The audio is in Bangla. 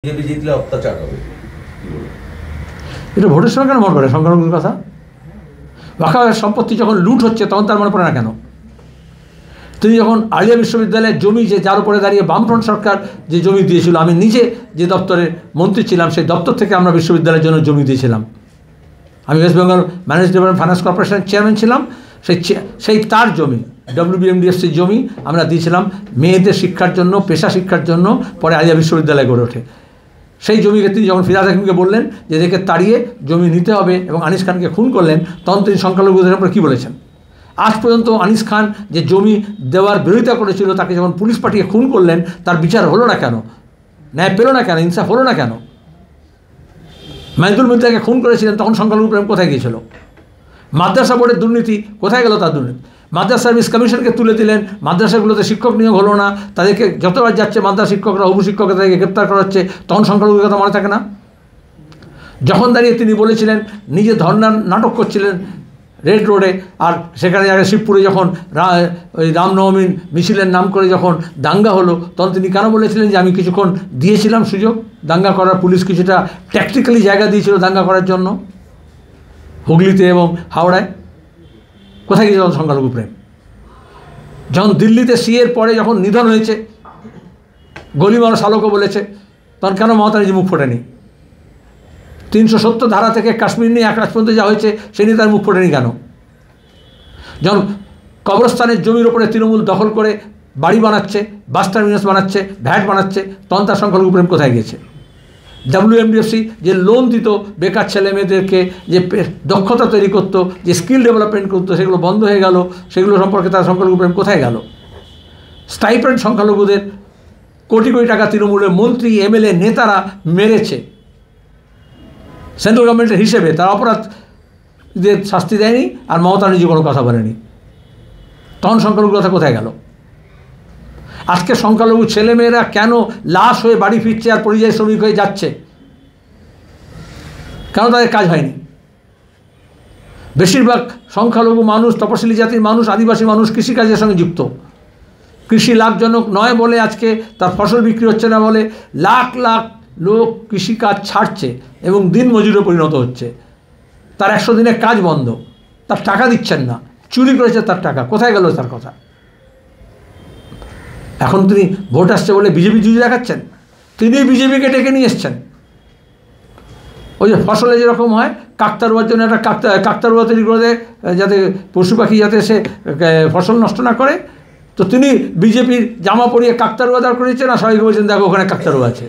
বিজেপি জিতলে অত্যাচার হবে, এটা ভোটের সময় কেন মনে পড়ে সংখ্যালঘুর কথা? বাঁকা সম্পত্তি যখন লুট হচ্ছে তখন তার মনে পড়ে না কেন? তিনি যখন আলিয়া বিশ্ববিদ্যালয়ের জমি যে যার উপরে দাঁড়িয়ে বামফ্রন্ট সরকার যে জমি দিয়েছিল, আমি নিজে যে দপ্তরের মন্ত্রী ছিলাম সেই দপ্তর থেকে আমরা বিশ্ববিদ্যালয়ের জন্য জমি দিয়েছিলাম। আমি West Bengal manage development finance কর্পোরেশনের চেয়ারম্যান ছিলাম। সেই তার জমি WBMDFCর জমি আমরা দিয়েছিলাম মেয়েদের শিক্ষার জন্য, পেশা শিক্ষার জন্য। পরে আলিয়া বিশ্ববিদ্যালয় গড়ে ওঠে। সেই জমিকে তিনি যখন ফিরহাদ হাকিমকে বললেন যে এদেরকে তাড়িয়ে জমি নিতে হবে এবং আনিস খানকে খুন করলেন, তখন তিনি সংখ্যালঘুদের উপরে কী বলেছেন? আজ পর্যন্ত আনিস খান যে জমি দেওয়ার বিরোধিতা করেছিল, তাকে যখন পুলিশ পাঠিয়ে খুন করলেন, তার বিচার হলো না কেন? ন্যায় পেল না কেন? ইনসাফ হলো না কেন? মাহিদুল মির্জাকে খুন করেছিলেন, তখন সংখ্যালঘু প্রেম কোথায় গিয়েছিল? মাদ্রাসা বোর্ডের দুর্নীতি কোথায় গেল? তার দুর্নীতি। মাদ্রাসা সার্ভিস কমিশনকে তুলে দিলেন, মাদ্রাসাগুলোতে শিক্ষক নিয়োগ হলো না, তাদেরকে যতবার যাচ্ছে মাদ্রাসা শিক্ষকরা, হবু শিক্ষকরা তাদেরকে গ্রেপ্তার করা হচ্ছে, তখন সংখ্যালঘুর কথা মনে থাকে না? যখন দাঁড়িয়ে তিনি বলেছিলেন, নিজে ধর্নার নাটক করছিলেন রেড রোডে, আর সেখানে আগে শিবপুরে যখন ওই রামনবমীর মিছিলের নাম করে যখন দাঙ্গা হলো, তখন তিনি কেন বলেছিলেন যে আমি কিছুক্ষণ দিয়েছিলাম সুযোগ দাঙ্গা করার, পুলিশ কিছুটা ট্যাকটিক্যালি জায়গা দিয়েছিল দাঙ্গা করার জন্য হুগলিতে এবং হাওড়ায়? কোথায় গিয়েছে তখন সংখ্যালঘু প্রেম? যখন দিল্লিতে সিএর পরে যখন নিধন হয়েছে, গলিমার শালকও বলেছে, তখন কেন মমতা ব্যানার্জি মুখ ফোটেনি? 370 ধারা থেকে কাশ্মীর নিয়ে এক রাজ পর্যন্ত যা হয়েছে সে নিয়ে তার মুখ ফোটেনি কেন? যখন কবরস্থানের জমির ওপরে তৃণমূল দখল করে বাড়ি বানাচ্ছে, বাস টার্মিনাস বানাচ্ছে, ভ্যাট বানাচ্ছে, তখন তার সংখ্যালঘু প্রেম কোথায় গেছে? WMDFC যে লোন দিত বেকার ছেলে মেয়েদেরকে, যে দক্ষতা তৈরি করতো, যে স্কিল ডেভেলপমেন্ট করতো, সেগুলো বন্ধ হয়ে গেল। সেগুলো সম্পর্কে তার সংখ্যালঘু প্রেম কোথায় গেল? স্টাইপেন্ড সংখ্যালঘুদের কোটি কোটি টাকা তৃণমূলের মন্ত্রী, MLA, নেতারা মেরেছে সেন্ট্রাল গভর্নমেন্টের হিসেবে, তার অপরাধীদের শাস্তি দেয়নি, আর মমতা ব্যানার্জি কোনো কথা বলেনি। তখন সংখ্যালঘু কথা কোথায় গেল? আজকে সংখ্যালঘু ছেলেমেয়েরা কেন লাশ হয়ে বাড়ি ফিরছে আর পরিযায়ী শ্রমিক হয়ে যাচ্ছে? কেন তাদের কাজ হয়নি? বেশিরভাগ সংখ্যালঘু মানুষ, তপশিলি জাতির মানুষ, আদিবাসী মানুষ কৃষিকাজের সঙ্গে যুক্ত। কৃষি লাভজনক নয় বলে আজকে তার ফসল বিক্রি হচ্ছে না বলে লাখ লাখ লোক কৃষিকাজ ছাড়ছে এবং দিন মজুরে পরিণত হচ্ছে। তার 100 দিনের কাজ বন্ধ, তার টাকা দিচ্ছেন না, চুরি করেছে তার টাকা। কোথায় গেল তার কথা? এখন তিনি ভোট আসছে বলে বিজেপি জুজি দেখাচ্ছেন। তিনি বিজেপিকে ডেকে নিয়ে এসছেন। ওই যে ফসলে যেরকম হয়, কাকতারুয়ার জন্য একটা কাকতারুয়া তৈরি করে দেয়, যাতে পশু পাখি যাতে সে ফসল নষ্ট না করে। তো তিনি বিজেপির জামা পরিয়ে কাকতারুয়া দাঁড় করেছেন, আর সবাইকে বলছেন দেখো ওখানে কাকতারুয়া আছে।